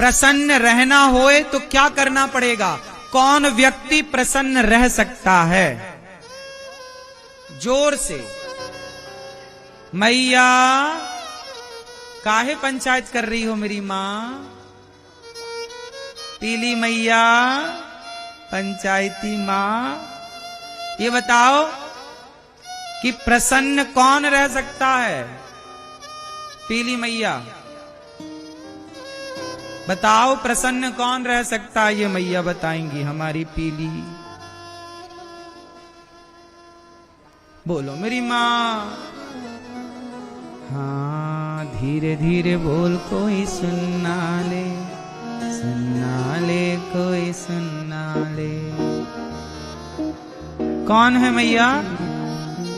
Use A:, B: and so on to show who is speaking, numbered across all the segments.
A: प्रसन्न रहना होए तो क्या करना पड़ेगा? कौन व्यक्ति प्रसन्न रह सकता है? जोर से। मैया काहे पंचायत कर रही हो मेरी मां? पीली मैया, पंचायती मां, ये बताओ कि प्रसन्न कौन रह सकता है? पीली मैया बताओ, प्रसन्न कौन रह सकता है? ये मैया बताएंगी, हमारी पीली। बोलो मेरी मां। हाँ, धीरे धीरे बोल, कोई सुनना ले, सुनना ले, कोई सुनना ले। कौन है मैया?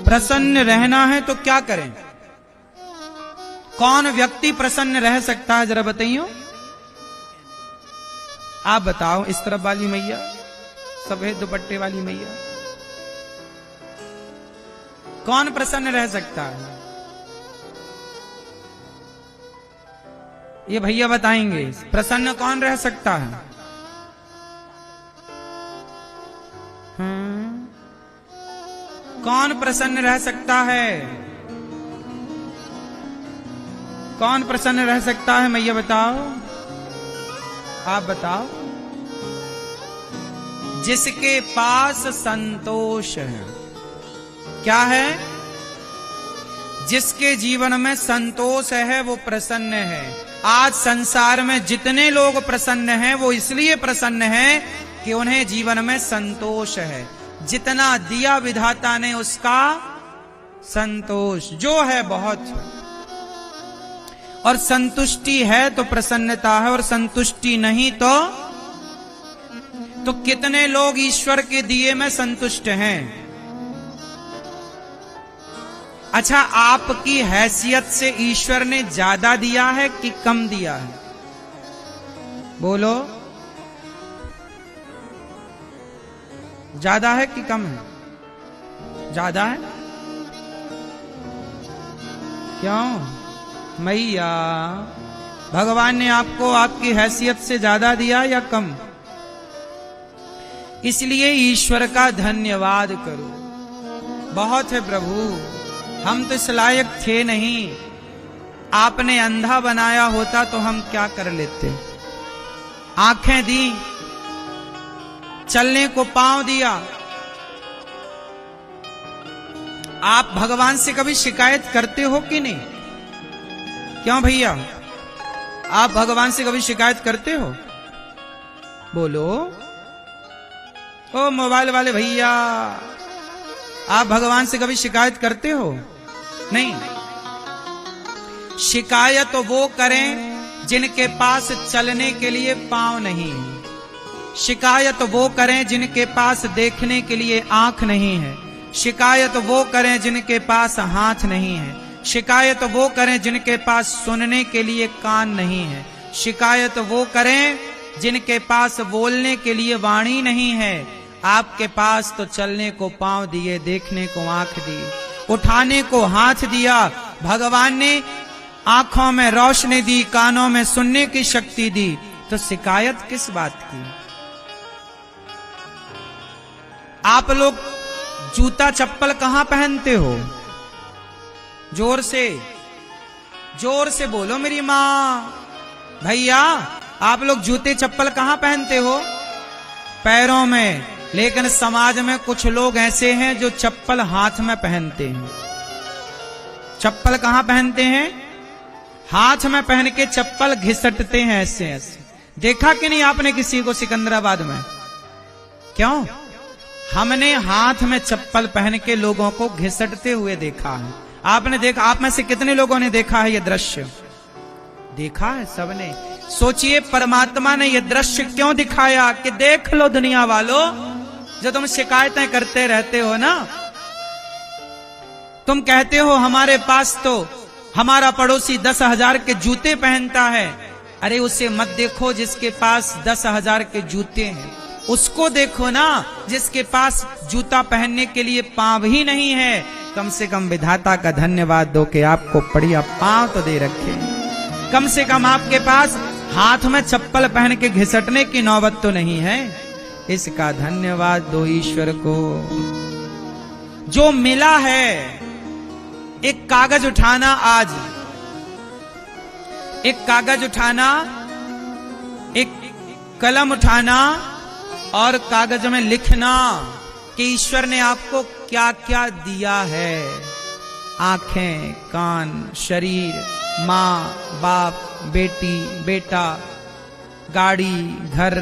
A: प्रसन्न रहना है तो क्या करें? कौन व्यक्ति प्रसन्न रह सकता है? जरा बताइयो। आप बताओ। इस तरफ वाली मैया, सफेद दुपट्टे वाली मैया, कौन प्रसन्न रह सकता है? ये भैया बताएंगे, प्रसन्न कौन रह सकता है? कौन प्रसन्न रह सकता है? कौन प्रसन्न रह सकता है? मैया बताओ, आप बताओ। जिसके पास संतोष है। क्या है? जिसके जीवन में संतोष है वो प्रसन्न है। आज संसार में जितने लोग प्रसन्न हैं वो इसलिए प्रसन्न हैं कि उन्हें जीवन में संतोष है। जितना दिया विधाता ने उसका संतोष जो है बहुत, और संतुष्टि है तो प्रसन्नता है, और संतुष्टि नहीं तो कितने लोग ईश्वर के दिए में संतुष्ट हैं? अच्छा, आपकी हैसियत से ईश्वर ने ज्यादा दिया है कि कम दिया है? बोलो, ज्यादा है कि कम है? ज्यादा है। क्यों मैया? भगवान ने आपको आपकी हैसियत से ज्यादा दिया या कम? इसलिए ईश्वर का धन्यवाद करो। बहुत है प्रभु, हम तो इस लायक थे नहीं। आपने अंधा बनाया होता तो हम क्या कर लेते? आंखें दी, चलने को पांव दिया। आप भगवान से कभी शिकायत करते हो कि नहीं? क्यों भैया, आप भगवान से कभी शिकायत करते हो? बोलो। ओ मोबाइल वाले भैया, आप भगवान से कभी शिकायत करते हो? नहीं। शिकायत वो करें जिनके पास चलने के लिए पांव नहीं है। शिकायत वो करें जिनके पास देखने के लिए आंख नहीं है। शिकायत वो करें जिनके पास हाथ नहीं है। शिकायत वो करें जिनके पास सुनने के लिए कान नहीं है। शिकायत वो करें जिनके पास बोलने के लिए वाणी नहीं है। आपके पास तो चलने को पांव दिए, देखने को आंख दी, उठाने को हाथ दिया। भगवान ने आंखों में रोशनी दी, कानों में सुनने की शक्ति दी, तो शिकायत किस बात की? आप लोग जूता चप्पल कहां पहनते हो? जोर से बोलो मेरी मां। भैया, आप लोग जूते चप्पल कहां पहनते हो? पैरों में। लेकिन समाज में कुछ लोग ऐसे हैं जो चप्पल हाथ में पहनते हैं। चप्पल कहां पहनते हैं? हाथ में पहन के चप्पल घिसटते हैं ऐसे ऐसे। देखा कि नहीं आपने किसी को सिकंदराबाद में? क्यों? हमने हाथ में चप्पल पहन के लोगों को घिसटते हुए देखा है। आपने देखा? आप में से कितने लोगों ने देखा है ये दृश्य? देखा है सबने। सोचिए, परमात्मा ने ये दृश्य क्यों दिखाया कि देख लो दुनिया वालों, जो तुम शिकायतें करते रहते हो ना, तुम कहते हो हमारे पास तो हमारा पड़ोसी 10,000 के जूते पहनता है। अरे उसे मत देखो जिसके पास 10,000 के जूते हैं, उसको देखो ना जिसके पास जूता पहनने के लिए पांव ही नहीं है। कम से कम विधाता का धन्यवाद दो कि आपको बढ़िया पांव तो दे रखे। कम से कम आपके पास हाथ में चप्पल पहन के घिसटने की नौबत तो नहीं है। इसका धन्यवाद दो ईश्वर को। जो मिला है, एक कागज उठाना, आज एक कागज उठाना, एक कलम उठाना और कागज में लिखना कि ईश्वर ने आपको क्या क्या दिया है। आंखें, कान, शरीर, माँ, बाप, बेटी, बेटा, गाड़ी, घर,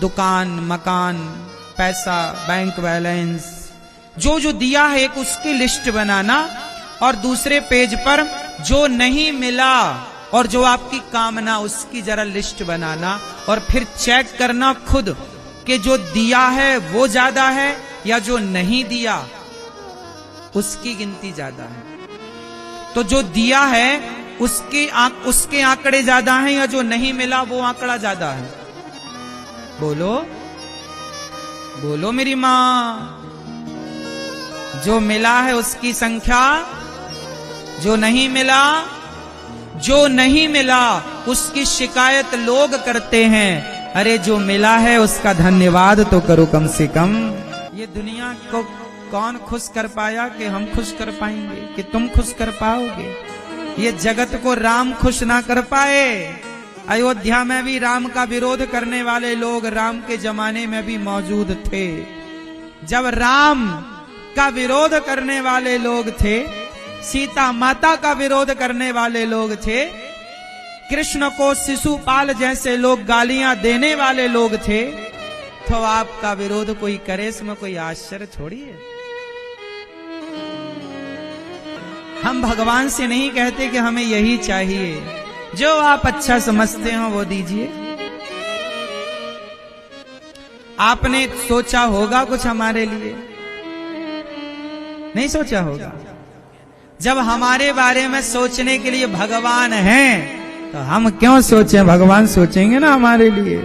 A: दुकान, मकान, पैसा, बैंक बैलेंस, जो जो दिया है एक उसकी लिस्ट बनाना, और दूसरे पेज पर जो नहीं मिला और जो आपकी कामना उसकी जरा लिस्ट बनाना, और फिर चेक करना खुद कि जो दिया है वो ज्यादा है या जो नहीं दिया उसकी गिनती ज्यादा है। तो जो दिया है उसके आंकड़े ज्यादा हैं या जो नहीं मिला वो आंकड़ा ज्यादा है? बोलो बोलो मेरी मां। जो मिला है उसकी संख्या, जो नहीं मिला, जो नहीं मिला उसकी शिकायत लोग करते हैं। अरे जो मिला है उसका धन्यवाद तो करो कम से कम। ये दुनिया को कौन खुश कर पाया कि हम खुश कर पाएंगे, कि तुम खुश कर पाओगे? ये जगत को राम खुश ना कर पाए। अयोध्या में भी राम का विरोध करने वाले लोग राम के जमाने में भी मौजूद थे। जब राम का विरोध करने वाले लोग थे, सीता माता का विरोध करने वाले लोग थे, कृष्ण को शिशुपाल जैसे लोग गालियां देने वाले लोग थे, तो आपका विरोध कोई करे इसमें कोई आश्चर्य थोड़ी है। हम भगवान से नहीं कहते कि हमें यही चाहिए, जो आप अच्छा समझते हो वो दीजिए। आपने सोचा होगा कुछ हमारे लिए? नहीं सोचा होगा। जब हमारे बारे में सोचने के लिए भगवान हैं तो हम क्यों सोचें? भगवान सोचेंगे ना हमारे लिए।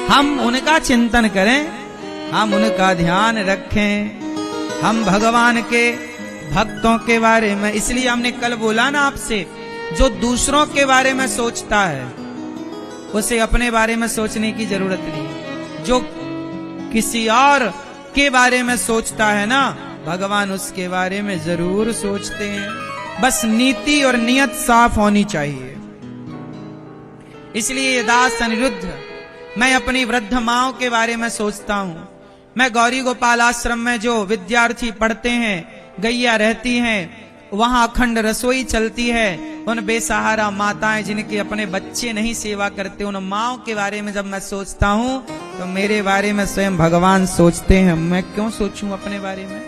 A: हम उनका चिंतन करें, हम उनका ध्यान रखें, हम भगवान के भक्तों के बारे में। इसलिए हमने कल बोला ना आपसे, जो दूसरों के बारे में सोचता है उसे अपने बारे में सोचने की जरूरत नहीं। जो किसी और के बारे में सोचता है ना, भगवान उसके बारे में जरूर सोचते हैं। बस नीति और नियत साफ होनी चाहिए। इसलिए ये दास अनिरुद्ध, मैं अपनी वृद्ध माओं के बारे में सोचता हूँ। मैं गौरी गोपाल आश्रम में जो विद्यार्थी पढ़ते हैं, गैया रहती हैं, वहां अखंड रसोई चलती है। उन बेसहारा माताएं जिनके अपने बच्चे नहीं सेवा करते, उन माओं के बारे में जब मैं सोचता हूँ तो मेरे बारे में स्वयं भगवान सोचते हैं। मैं क्यों सोचूं अपने बारे में?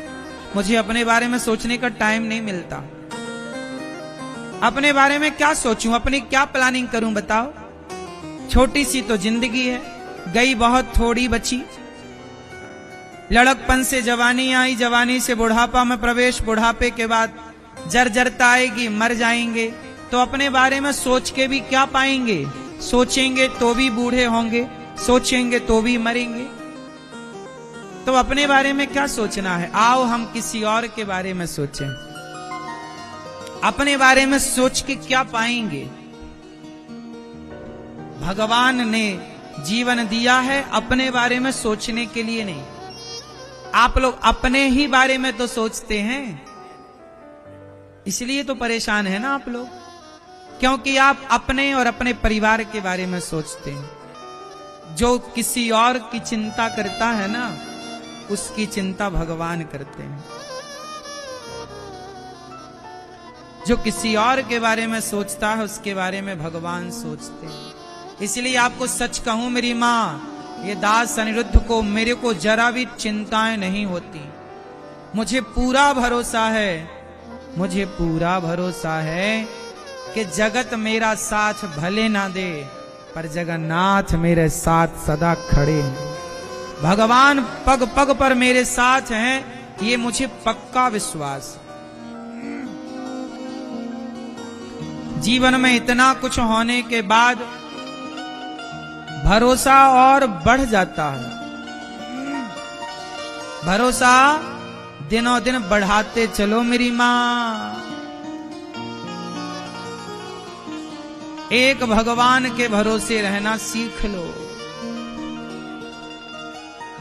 A: मुझे अपने बारे में सोचने का टाइम नहीं मिलता। अपने बारे में क्या सोचूं, अपनी क्या प्लानिंग करूं बताओ? छोटी सी तो जिंदगी है, गई बहुत थोड़ी बची। लड़कपन से जवानी आई, जवानी से बुढ़ापा में प्रवेश, बुढ़ापे के बाद जर्जरता आएगी, मर जाएंगे। तो अपने बारे में सोच के भी क्या पाएंगे? सोचेंगे तो भी बूढ़े होंगे, सोचेंगे तो भी मरेंगे। तो अपने बारे में क्या सोचना है? आओ हम किसी और के बारे में सोचें। अपने बारे में सोच के क्या पाएंगे? भगवान ने जीवन दिया है अपने बारे में सोचने के लिए नहीं। आप लोग अपने ही बारे में तो सोचते हैं, इसलिए तो परेशान है ना आप लोग, क्योंकि आप अपने और अपने परिवार के बारे में सोचते हैं। जो किसी और की चिंता करता है ना, उसकी चिंता भगवान करते हैं। जो किसी और के बारे में सोचता है उसके बारे में भगवान सोचते हैं। इसलिए आपको सच कहूं मेरी मां, ये दास अनिरुद्ध को, मेरे को जरा भी चिंताएं नहीं होती। मुझे पूरा भरोसा है, मुझे पूरा भरोसा है कि जगत मेरा साथ भले ना दे, पर जगन्नाथ मेरे साथ सदा खड़े हैं। भगवान पग पग पर मेरे साथ हैं, ये मुझे पक्का विश्वास। जीवन में इतना कुछ होने के बाद भरोसा और बढ़ जाता है। भरोसा दिनों दिन बढ़ाते चलो मेरी मां। एक भगवान के भरोसे रहना सीख लो।